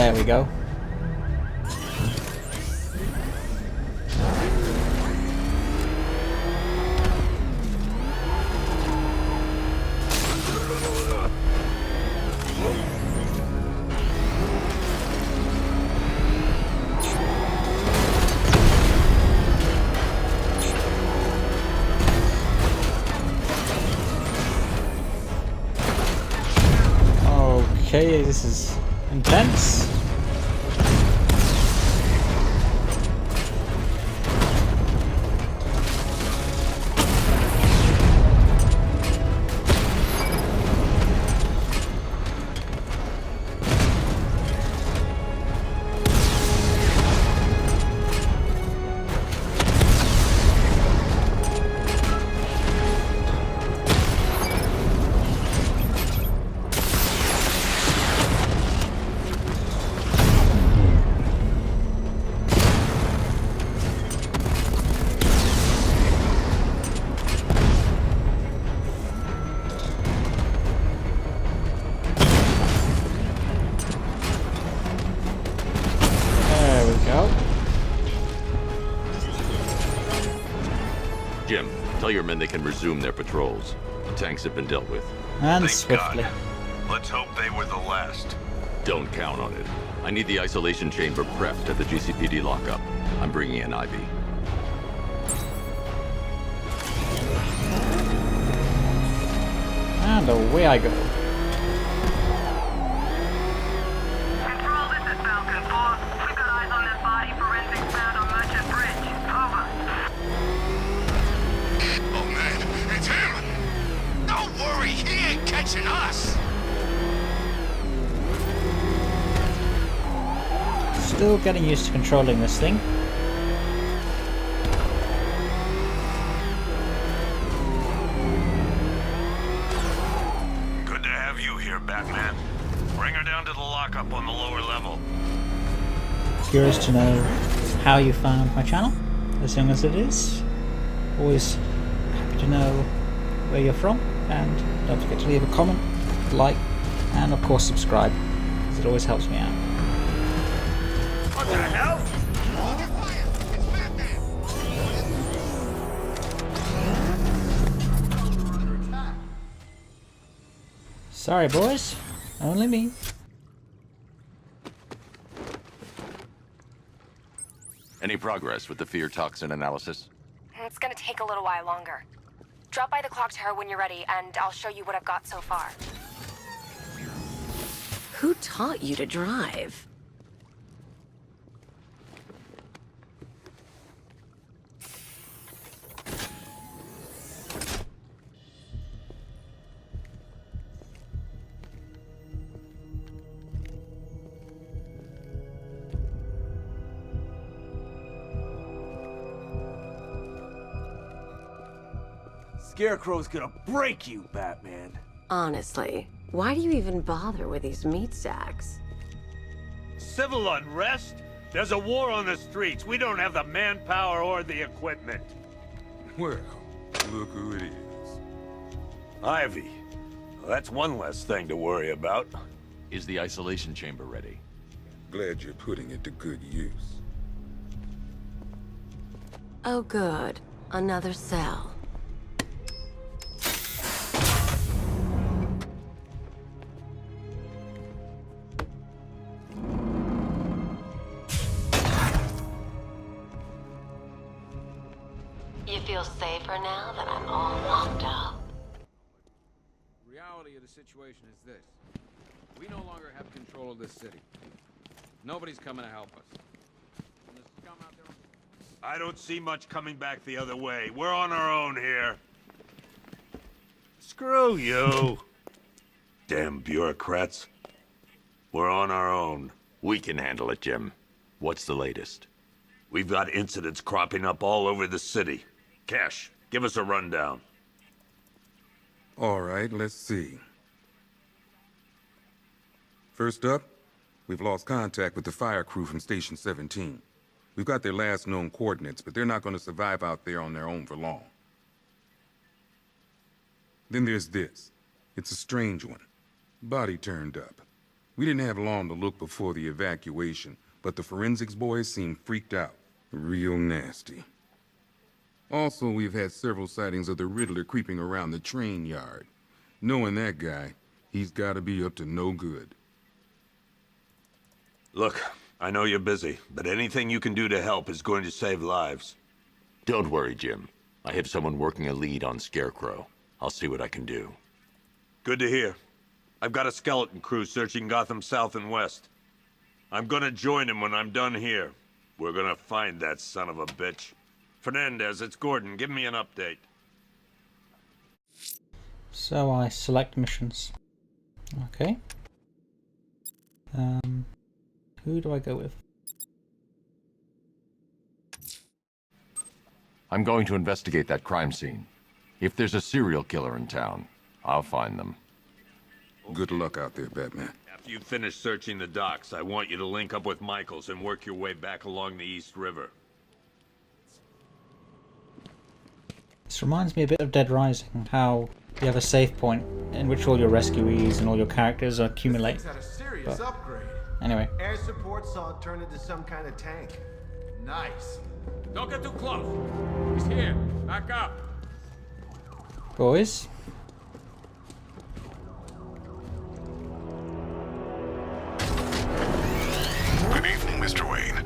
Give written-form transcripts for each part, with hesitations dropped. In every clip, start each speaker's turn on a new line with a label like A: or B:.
A: There we go. Okay, this is intense.
B: Jim, tell your men they can resume their patrols. The tanks have been dealt with.
A: And
C: Thank
A: swiftly.
C: God. Let's hope they were the last.
B: Don't count on it. I need the isolation chamber prepped at the GCPD lockup. I'm bringing in Ivy.
A: And away I go.
D: Control, this is Falcon 4. We've got eyes on that body. Forensics found on Merchant Bridge. Over.
E: Oh man, it's him! Don't worry, he ain't catching us!
A: Still getting used to controlling this thing.
C: Good to have you here, Batman. Bring her down to the lockup on the lower level.
A: Curious to know how you found my channel, as young as it is. Always happy to know where you're from, and don't forget to leave a comment, like, and of course subscribe, because it always helps me out.
E: What the hell? Under fire! It's Batman!
A: Sorry boys, only me.
B: Any progress with the fear toxin analysis?
F: It's gonna take a little while longer. Drop by the clock tower when you're ready, and I'll show you what I've got so far.
G: Who taught you to drive?
H: Scarecrow's gonna break you, Batman.
G: Honestly, why do you even bother with these meat sacks?
C: Civil unrest? There's a war on the streets. We don't have the manpower or the equipment.
I: Well, look who it is.
C: Ivy. Well, that's one less thing to worry about.
B: Is the isolation chamber ready?
I: Glad you're putting it to good use.
G: Oh good, another cell. You feel safer now that I'm all locked up?
J: Reality of the situation is this. We no longer have control of this city. Nobody's coming to help us. And the scum out there...
C: I don't see much coming back the other way. We're on our own here. Screw you. Damn bureaucrats. We're on our own.
B: We can handle it, Jim. What's the latest?
C: We've got incidents cropping up all over the city. Cash, give us a rundown.
I: All right, let's see. First up, we've lost contact with the fire crew from Station 17. We've got their last known coordinates, but they're not going to survive out there on their own for long. Then there's this. It's a strange one. Body turned up. We didn't have long to look before the evacuation, but the forensics boys seemed freaked out. Real nasty. Also, we've had several sightings of the Riddler creeping around the train yard. Knowing that guy, he's gotta be up to no good.
C: Look, I know you're busy, but anything you can do to help is going to save lives.
B: Don't worry, Jim. I have someone working a lead on Scarecrow. I'll see what I can do.
C: Good to hear. I've got a skeleton crew searching Gotham South and West. I'm gonna join him when I'm done here. We're gonna find that son of a bitch. Fernandez, it's Gordon. Give me an update.
A: So I select missions. Okay. Who do I go with?
K: I'm going to investigate that crime scene. If there's a serial killer in town, I'll find them.
I: Good luck out there, Batman.
C: After you finish searching the docks, I want you to link up with Michaels and work your way back along the East River.
A: This reminds me a bit of Dead Rising, how you have a save point in which all your rescuees and all your characters accumulate.
H: Had a serious upgrade.
A: Anyway.
H: Air support saw it turn into some kind of tank. Nice.
J: Don't get too close. He's here. Back up.
A: Boys.
E: Good evening, Mr. Wayne.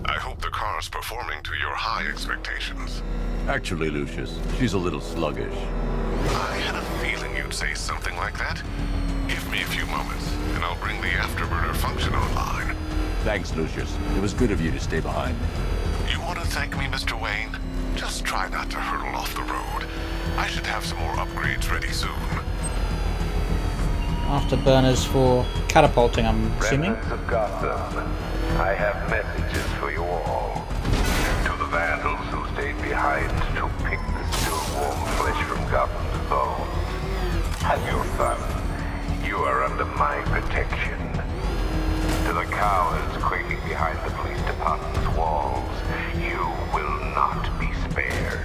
E: I hope the car's performing to your high expectations.
K: Actually, Lucius, she's a little sluggish.
E: I had a feeling you'd say something like that. Give me a few moments, and I'll bring the afterburner function online.
K: Thanks, Lucius. It was good of you to stay behind.
E: You want to thank me, Mr. Wayne? Just try not to hurtle off the road. I should have some more upgrades ready soon.
A: Afterburners for catapulting, I'm assuming.
L: Remnants of Gotham, I have messages for you all. To the vandals who stayed behind to pick the still warm flesh from Gotham's bones. Have your fun. You are under my protection. To the cowards quaking behind the police department's walls, you will not be spared.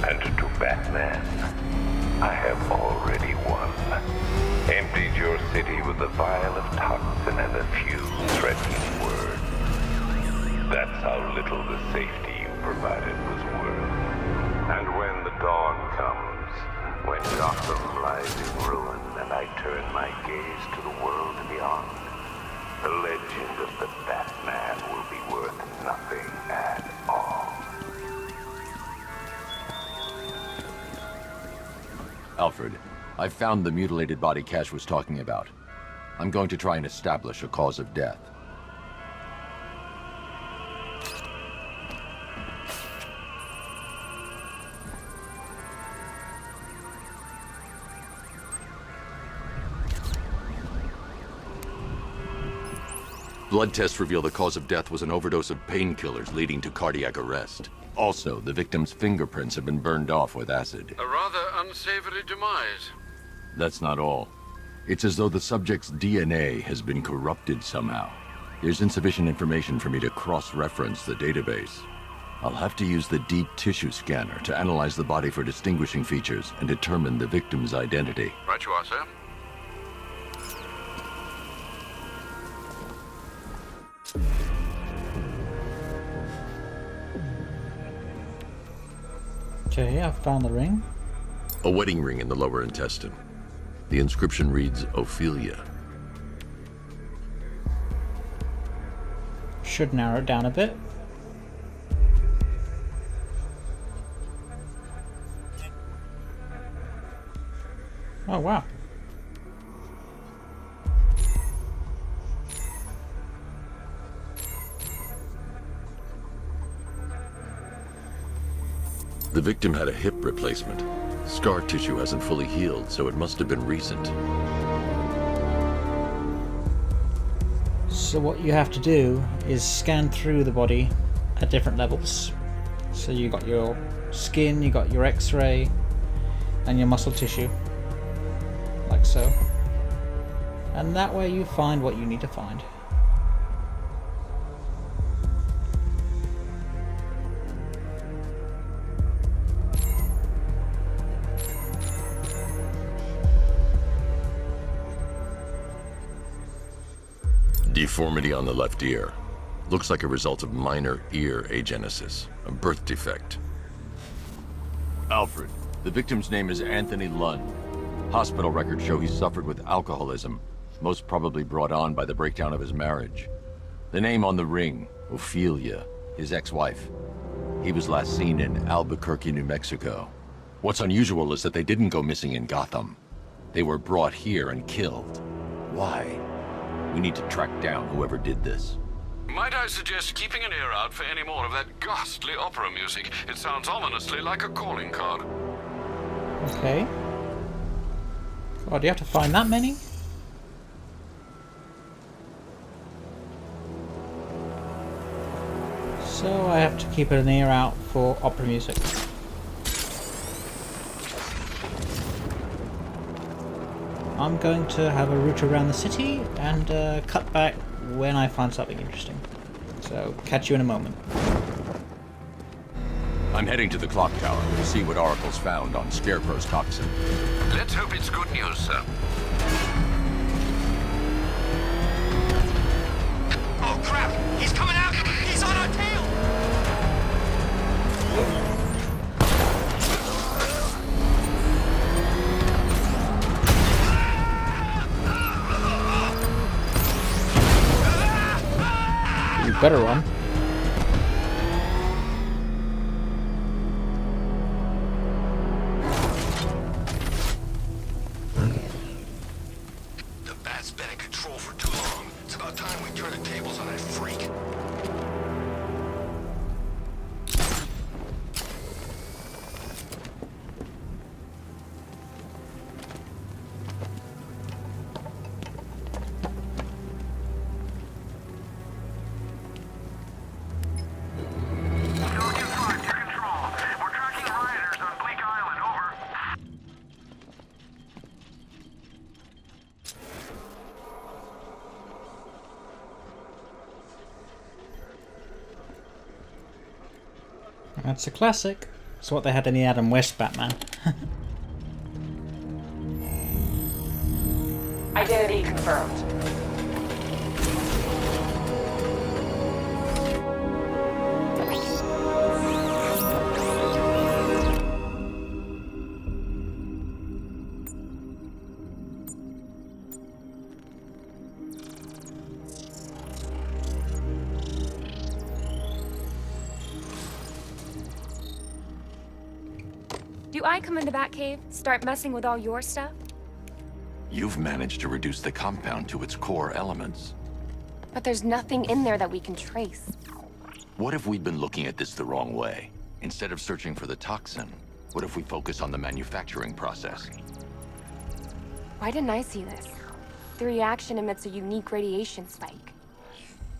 L: And to Batman, I have already won. Emptied your city with a vial of toxin and a few threatening words. That's how little the safety you provided was worth. And when the dawn comes, when Gotham lies in ruin and I turn my gaze to the world beyond, the legend of the Batman will be worth nothing at all.
K: Alfred, I found the mutilated body Cash was talking about. I'm going to try and establish a cause of death. Blood tests reveal the cause of death was an overdose of painkillers leading to cardiac arrest. Also, the victim's fingerprints have been burned off with acid.
J: A rather unsavory demise.
K: That's not all. It's as though the subject's DNA has been corrupted somehow. There's insufficient information for me to cross-reference the database. I'll have to use the deep tissue scanner to analyze the body for distinguishing features and determine the victim's identity.
J: Right you are, sir.
A: Okay, I found the ring.
K: A wedding ring in the lower intestine. The inscription reads, Ophelia.
A: Should narrow it down a bit. Oh, wow.
K: The victim had a hip replacement. Scar tissue hasn't fully healed, so it must have been recent.
A: So what you have to do is scan through the body at different levels. So you got your skin, you got your X-ray, and your muscle tissue. Like so. And that way you find what you need to find.
K: Deformity on the left ear. Looks like a result of minor ear agenesis, a birth defect. Alfred, the victim's name is Anthony Lund. Hospital records show he suffered with alcoholism, most probably brought on by the breakdown of his marriage. The name on the ring, Ophelia, his ex-wife. He was last seen in Albuquerque, New Mexico. What's unusual is that they didn't go missing in Gotham. They were brought here and killed. Why? We need to track down whoever did this.
E: Might I suggest keeping an ear out for any more of that ghastly opera music? It sounds ominously like a calling card.
A: Okay. God, do you have to find that many? So I have to keep an ear out for opera music. I'm going to have a route around the city and cut back when I find something interesting. So, catch you in a moment.
K: I'm heading to the clock tower to see what Oracle's found on Scarecrow's toxin.
E: Let's hope it's good news, sir.
M: Oh crap! He's coming out! He's on our tail!
A: You better run.
E: The bat's been in control for too long. It's about time we turn the tables on that freak.
A: That's a classic. It's what they had in the Adam West Batman.
F: Identity confirmed. Do I come into Batcave, start messing with all your stuff?
K: You've managed to reduce the compound to its core elements.
F: But there's nothing in there that we can trace.
K: What if we'd been looking at this the wrong way? Instead of searching for the toxin, what if we focus on the manufacturing process?
F: Why didn't I see this? The reaction emits a unique radiation spike.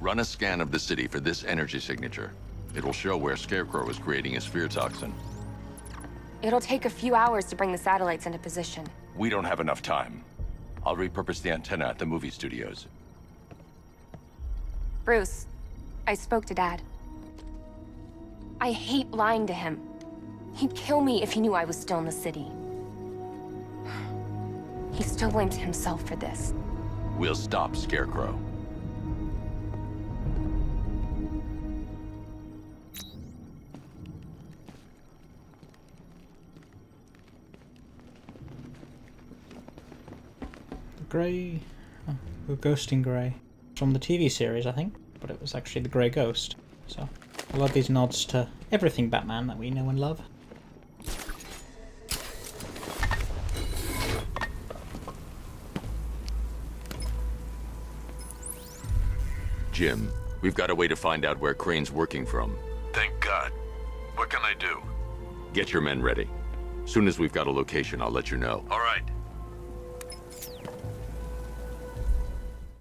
K: Run a scan of the city for this energy signature. It will show where Scarecrow is creating his fear toxin.
F: It'll take a few hours to bring the satellites into position.
K: We don't have enough time. I'll repurpose the antenna at the movie studios.
F: Bruce, I spoke to Dad. I hate lying to him. He'd kill me if he knew I was still in the city. He still blames himself for this.
K: We'll stop Scarecrow.
A: Grey... Oh, the Ghost in Grey. From the TV series, I think. But it was actually the Grey Ghost. So, I love these nods to everything Batman that we know and love.
K: Jim, we've got a way to find out where Crane's working from.
C: Thank God. What can I do?
K: Get your men ready. Soon as we've got a location, I'll let you know.
C: All right.